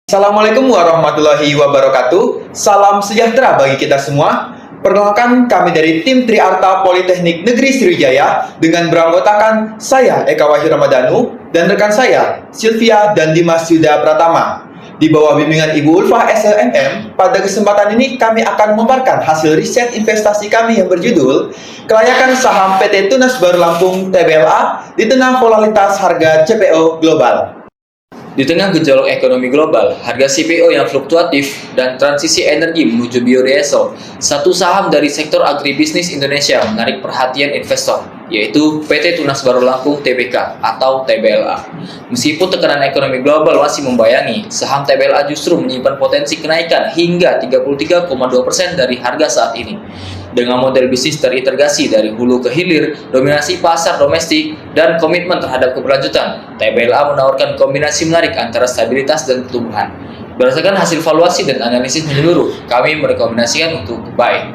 Assalamualaikum warahmatullahi wabarakatuh. Salam sejahtera bagi kita semua. Perkenalkan, kami dari tim Triarta Politeknik Negeri Sriwijaya dengan beranggotakan saya Eka Wahyu Ramadhanu dan rekan saya Sylvia dan Dimas Yuda Pratama. Di bawah bimbingan Ibu Ulfah SLMM, pada kesempatan ini kami akan memaparkan hasil riset investasi kami yang berjudul Kelayakan Saham PT Tunas Baru Lampung (TBLA) di tengah volatilitas harga CPO global. Di tengah gejolak ekonomi global, harga CPO yang fluktuatif, dan transisi energi menuju biodiesel, satu saham dari sektor agribisnis Indonesia menarik perhatian investor, yaitu PT Tunas Baru Lampung Tbk atau TBLA. Meskipun tekanan ekonomi global masih membayangi, saham TBLA justru menyimpan potensi kenaikan hingga 33,2% dari harga saat ini. Dengan model bisnis terintegrasi dari hulu ke hilir, dominasi pasar domestik, dan komitmen terhadap keberlanjutan, TBLA menawarkan kombinasi menarik antara stabilitas dan pertumbuhan. Berdasarkan hasil valuasi dan analisis menyeluruh, kami merekomendasikan untuk buy.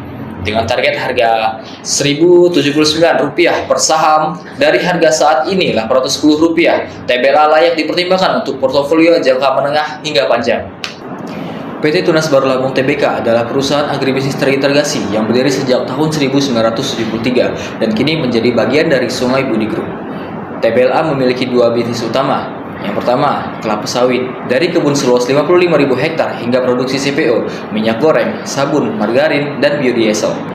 Dengan target harga Rp1.079 per saham, dari harga saat ini Rp810, TBLA layak dipertimbangkan untuk portofolio jangka menengah hingga panjang. PT Tunas Baru Lampung Tbk adalah perusahaan agribisnis terintegrasi yang berdiri sejak tahun 1973 dan kini menjadi bagian dari Sungai Budi Group. TBLA memiliki dua bisnis utama. Yang pertama, kelapa sawit dari kebun seluas 55.000 hektar hingga produksi CPO, minyak goreng, sabun, margarin, dan biodiesel.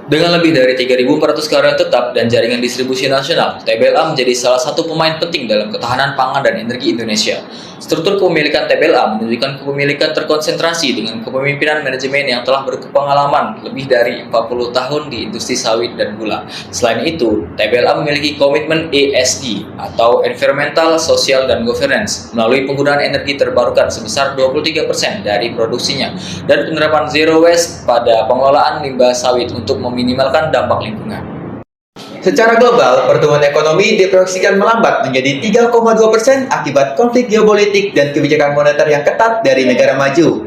Dengan lebih dari 3.400 karyawan tetap dan jaringan distribusi nasional, TBLA menjadi salah satu pemain penting dalam ketahanan pangan dan energi Indonesia. Struktur kepemilikan TBLA menunjukkan kepemilikan terkonsentrasi dengan kepemimpinan manajemen yang telah berpengalaman lebih dari 40 tahun di industri sawit dan gula. Selain itu, TBLA memiliki komitmen ESG atau Environmental, Social, dan Governance melalui penggunaan energi terbarukan sebesar 23% dari produksinya dan penerapan Zero Waste pada pengelolaan limbah sawit untuk meminimalkan dampak lingkungan. Secara global, pertumbuhan ekonomi diproyeksikan melambat menjadi 3,2% akibat konflik geopolitik dan kebijakan moneter yang ketat dari negara maju.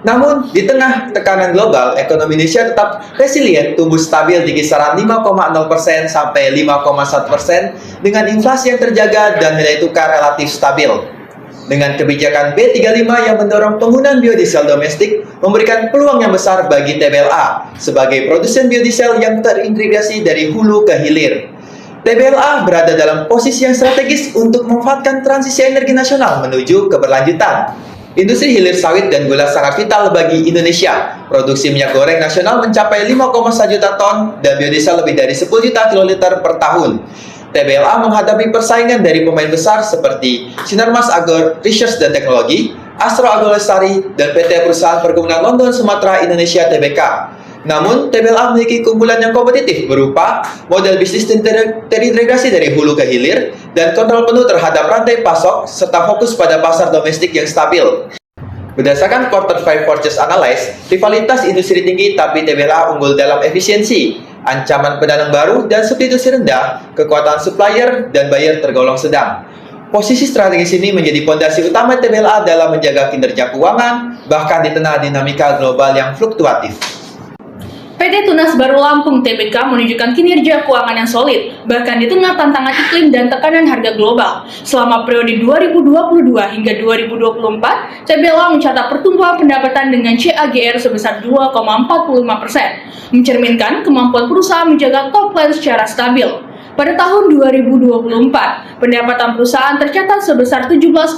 Namun, di tengah tekanan global, ekonomi Indonesia tetap resilient, tumbuh stabil di kisaran 5,0% sampai 5,1% dengan inflasi yang terjaga dan nilai tukar relatif stabil. Dengan kebijakan B35 yang mendorong penggunaan biodiesel domestik memberikan peluang yang besar bagi TBLA sebagai produsen biodiesel yang terintegrasi dari hulu ke hilir. TBLA berada dalam posisi yang strategis untuk memanfaatkan transisi energi nasional menuju keberlanjutan. Industri hilir sawit dan gula sangat vital bagi Indonesia. Produksi minyak goreng nasional mencapai 5,1 juta ton dan biodiesel lebih dari 10 juta kiloliter per tahun. TBLA menghadapi persaingan dari pemain besar seperti Sinarmas Agro Research dan Teknologi, Astro Agrolestari, dan PT Perusahaan Perkebunan London Sumatera Indonesia Tbk. Namun, TBLA memiliki keunggulan yang kompetitif berupa model bisnis terintegrasi dari hulu ke hilir dan kontrol penuh terhadap rantai pasok serta fokus pada pasar domestik yang stabil. Berdasarkan Quarter 5 Purchase Analysis, rivalitas industri tinggi tapi TBLA unggul dalam efisiensi, ancaman pendanaan baru dan substitusi rendah, kekuatan supplier dan buyer tergolong sedang. Posisi strategis ini menjadi fondasi utama TBLA dalam menjaga kinerja keuangan, bahkan di tengah dinamika global yang fluktuatif. PT Tunas Baru Lampung Tbk menunjukkan kinerja keuangan yang solid, bahkan di tengah tantangan iklim dan tekanan harga global. Selama periode 2022 hingga 2024, TBLA mencatat pertumbuhan pendapatan dengan CAGR sebesar 2,45%, mencerminkan kemampuan perusahaan menjaga top line secara stabil. Pada tahun 2024, pendapatan perusahaan tercatat sebesar 17,41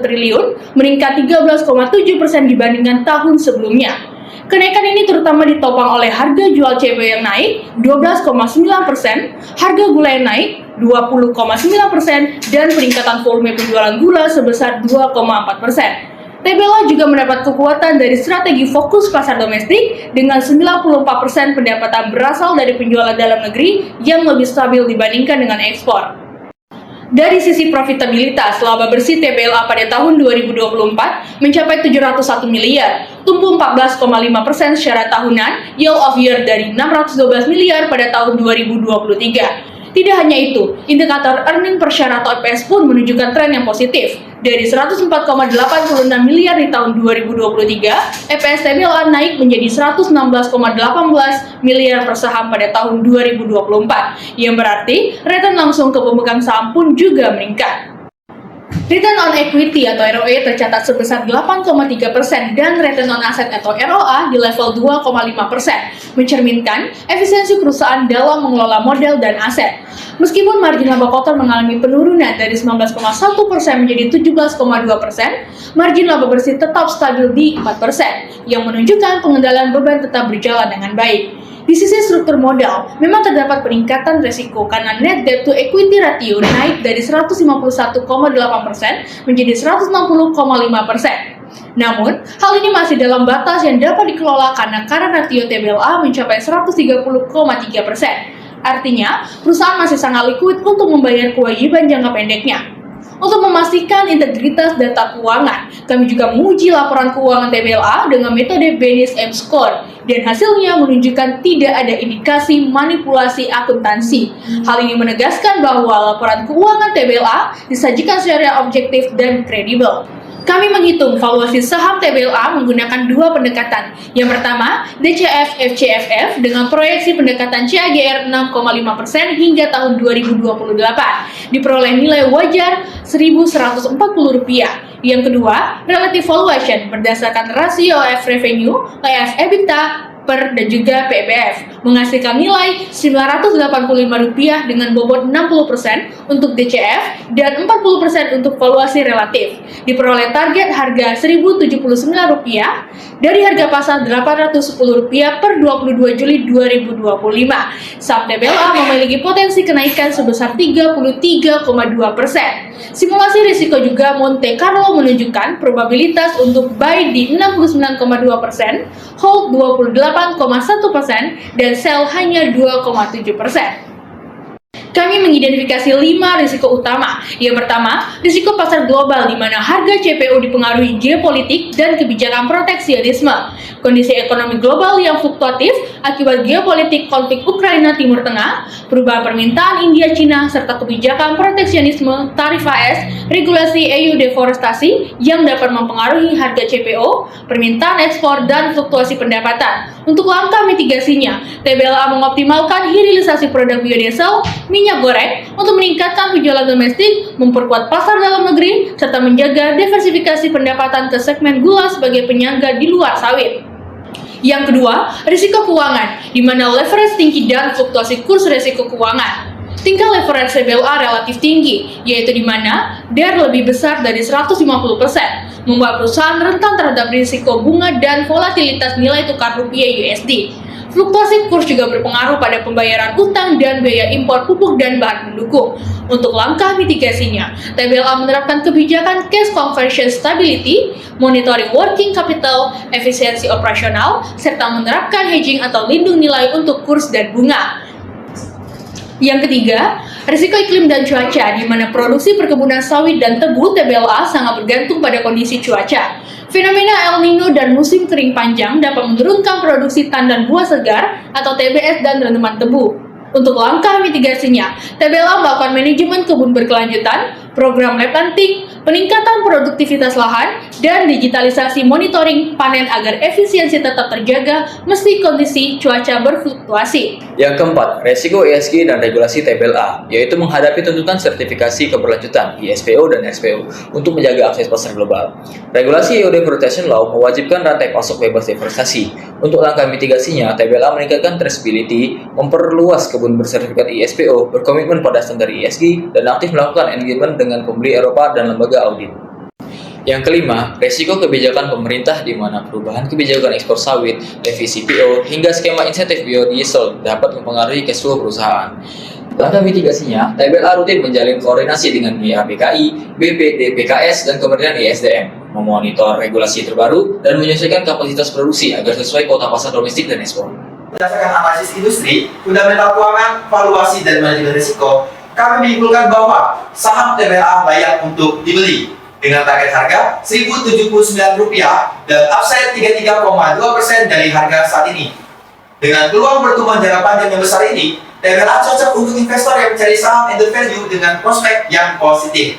triliun, meningkat 13,7% dibandingkan tahun sebelumnya. Kenaikan ini terutama ditopang oleh harga jual CPO yang naik 12,9%, harga gula yang naik 20,9%, dan peningkatan volume penjualan gula sebesar 2,4%. TBLA juga mendapat kekuatan dari strategi fokus pasar domestik dengan 94% pendapatan berasal dari penjualan dalam negeri yang lebih stabil dibandingkan dengan ekspor. Dari sisi profitabilitas, laba bersih TBLA pada tahun 2024 mencapai 701 miliar, tumbuh 14,5% secara tahunan, year of year dari 612 miliar pada tahun 2023. Tidak hanya itu, indikator earning per share atau EPS pun menunjukkan tren yang positif. Dari 104,86 miliar di tahun 2023, EPS TBLA naik menjadi 116,18 miliar per saham pada tahun 2024, yang berarti return langsung ke pemegang saham pun juga meningkat. Return on equity atau ROE tercatat sebesar 8,3% dan return on asset atau ROA di level 2,5%, mencerminkan efisiensi perusahaan dalam mengelola modal dan aset. Meskipun margin laba kotor mengalami penurunan dari 19,1% menjadi 17,2%, margin laba bersih tetap stabil di 4%, yang menunjukkan pengendalian beban tetap berjalan dengan baik. Di sisi struktur modal, memang terdapat peningkatan resiko karena net debt to equity ratio naik dari 151,8% menjadi 160,5%. Namun, hal ini masih dalam batas yang dapat dikelola karena current ratio TBLA mencapai 130,3%. Artinya, perusahaan masih sangat liquid untuk membayar kewajiban jangka pendeknya. Untuk memastikan integritas data keuangan, kami juga menguji laporan keuangan TBLA dengan metode Bennis M-Score dan hasilnya menunjukkan tidak ada indikasi manipulasi akuntansi. Hal ini menegaskan bahwa laporan keuangan TBLA disajikan secara objektif dan kredibel. Kami menghitung valuasi saham TBLA menggunakan dua pendekatan. Yang pertama, DCF FCFF dengan proyeksi pendekatan CAGR 6,5% hingga tahun 2028, diperoleh nilai wajar Rp1.140. Yang kedua, relative valuation berdasarkan rasio F revenue, EF EBITDA dan juga PBF, menghasilkan nilai Rp985 dengan bobot 60% untuk DCF dan 40% untuk valuasi relatif. Diperoleh target harga Rp1.079 dari harga pasar Rp810 per 22 Juli 2025. Saham TBLA memiliki potensi kenaikan sebesar 33,2%. Simulasi risiko juga Monte Carlo menunjukkan probabilitas untuk buy di 69,2%, hold 28,1%, dan sell hanya 2,7%. Kami mengidentifikasi 5 risiko utama. Yang pertama, risiko pasar global di mana harga CPO dipengaruhi geopolitik dan kebijakan proteksionisme. Kondisi ekonomi global yang fluktuatif akibat geopolitik konflik Ukraina Timur Tengah, perubahan permintaan India-Cina, serta kebijakan proteksionisme, tarif AS, regulasi EU deforestasi yang dapat mempengaruhi harga CPO, permintaan ekspor, dan fluktuasi pendapatan. Untuk langkah mitigasinya, TBLA mengoptimalkan hilirisasi produk biodiesel, minyak goreng untuk meningkatkan penjualan domestik, memperkuat pasar dalam negeri, serta menjaga diversifikasi pendapatan ke segmen gula sebagai penyangga di luar sawit. Yang kedua, risiko keuangan, di mana leverage tinggi dan fluktuasi kurs risiko keuangan. Tingkat leverage TBLA relatif tinggi, yaitu di mana DER lebih besar dari 150%, membuat perusahaan rentan terhadap risiko bunga dan volatilitas nilai tukar rupiah USD. Fluktuasi kurs juga berpengaruh pada pembayaran utang dan biaya impor pupuk dan bahan pendukung. Untuk langkah mitigasinya, TBLA menerapkan kebijakan cash conversion stability, monitoring working capital, efisiensi operasional, serta menerapkan hedging atau lindung nilai untuk kurs dan bunga. Yang ketiga, risiko iklim dan cuaca, di mana produksi perkebunan sawit dan tebu TBLA sangat bergantung pada kondisi cuaca. Fenomena El Nino dan musim kering panjang dapat menurunkan produksi tandan buah segar atau TBS dan tanaman tebu. Untuk langkah mitigasinya, TBLA melakukan manajemen kebun berkelanjutan, program replanting, peningkatan produktivitas lahan, dan digitalisasi monitoring panen agar efisiensi tetap terjaga meski kondisi cuaca berfluktuasi. Yang keempat, resiko ESG dan regulasi TBLA, yaitu menghadapi tuntutan sertifikasi keberlanjutan ISPO dan SPO untuk menjaga akses pasar global. Regulasi EOD Protection Law mewajibkan rantai pasok bebas deforestasi. Untuk langkah mitigasinya, TBLA meningkatkan traceability, memperluas kebun bersertifikat ISPO, berkomitmen pada standar ESG, dan aktif melakukan engagement dengan pembeli Eropa dan lembaga audit. Yang kelima, resiko kebijakan pemerintah di mana perubahan kebijakan ekspor sawit, revisi PO, hingga skema insentif biodiesel dapat mempengaruhi cash flow perusahaan. Langkah mitigasinya, TBLA rutin menjalin koordinasi dengan BAPKI, BPDPKS, dan Kementerian ISDM, memonitor regulasi terbaru, dan menyesuaikan kapasitas produksi agar sesuai kuota pasar domestik dan ekspor. Berdasarkan analisis industri, fundamental keuangan, valuasi, dan manajemen risiko, kami menyimpulkan bahwa saham TBLA layak untuk dibeli dengan target harga Rp1.079 dan upside 33,2% dari harga saat ini. Dengan peluang pertumbuhan jangka panjang yang besar ini, TBLA cocok untuk investor yang mencari saham and value dengan prospek yang positif.